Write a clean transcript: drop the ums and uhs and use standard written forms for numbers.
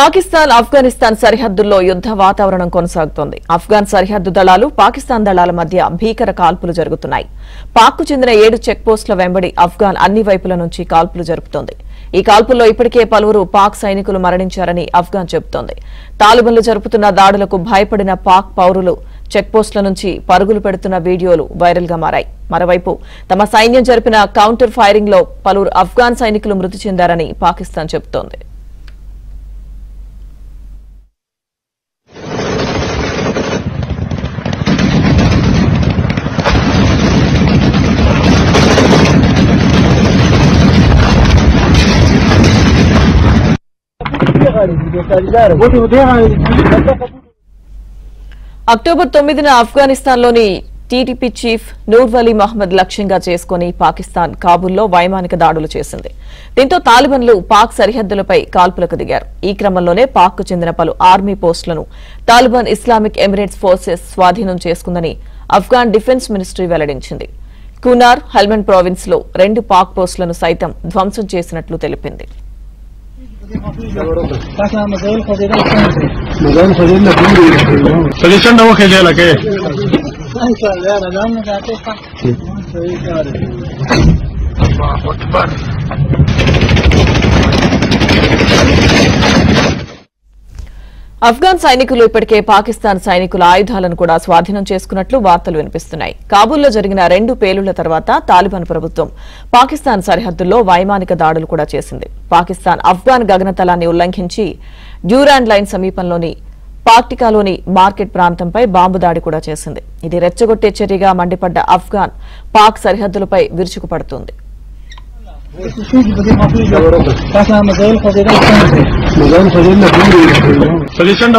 పాకిస్తాన్ ఆఫ్ఘనిస్తాన్ సరిహద్దుల్లో యుద్ద వాతావరణం కొనసాగుతోంది. ఆఫ్ఘాన్ సరిహద్దు దళాలు పాకిస్తాన్ దళాల మధ్య భీకర కాల్పులు జరుగుతున్నాయి. పాక్కు చెందిన 7 చెక్ పోస్టుల వెంబడి ఆఫ్ఘాన్ అన్ని వైపుల నుంచి కాల్పులు జరుపుతోంది. ఈ కాల్పుల్లో ఇప్పటికే పలువురు పాక్ సైనికులు మరణించారని ఆఫ్ఘాన్ చెబుతోంది. తాలిబాన్లు జరుపుతున్న దాడులకు భయపడిన పాక్ పౌరులు చెక్ పోస్టుల నుంచి పరుగులు పెడుతున్న వీడియోలు వైరల్ గా మారాయి. మరోవైపు తమ సైన్యం జరిపిన కౌంటర్ ఫైరింగ్ లో పలువురు ఆఫ్ఘాన్ సైనికులు మృతి చెందారని పాకిస్తాన్ చెబుతోంది. అక్టోబర్ 9న ఆఫ్ఘనిస్తాన్లోని టీడీపీ చీఫ్ నూర్ వలీ మహ్మద్ లక్ష్యంగా చేసుకుని పాకిస్తాన్ కాబూల్లో వైమానిక దాడులు చేసింది. దీంతో తాలిబాన్లు పాక్ సరిహద్దులపై కాల్పులకు దిగారు. ఈ క్రమంలోనే పాక్కు చెందిన పలు ఆర్మీ పోస్టులను తాలిబాన్ ఇస్లామిక్ ఎమిరేట్స్ ఫోర్సెస్ స్వాధీనం చేసుకుందని ఆఫ్ఘాన్ డిఫెన్స్ మినిస్ట్రీ వెల్లడించింది. కునార్, హెల్మండ్ ప్రావిన్స్ లో 2 పాక్ పోస్టులను సైతం ధ్వంసం చేసినట్లు తెలిపింది. ఆఫ్ఘాన్ సైనికులు ఇప్పటికే పాకిస్తాన్ సైనికుల ఆయుధాలను కూడా స్వాధీనం చేసుకున్నట్లు వార్తలు వినిపిస్తున్నాయి. కాబూల్లో జరిగిన 2 పేలుళ్ల తర్వాత తాలిబాన్ ప్రభుత్వం పాకిస్తాన్ సరిహద్దుల్లో వైమానిక దాడులు కూడా చేసింది. పాకిస్తాన్ ఆఫ్ఘాన్ గగనతలాన్ని ఉల్లంఘించి డ్యూరాండ్ లైన్ సమీపంలోని పాక్టికాలోని మార్కెట్ ప్రాంతంపై బాంబు దాడి కూడా చేసింది. ఇది రెచ్చగొట్టే చర్యగా మండిపడ్డ ఆఫ్ఘాన్ పాక్ సరిహద్దులపై విరుచుకుపడుతోంది. सजेशन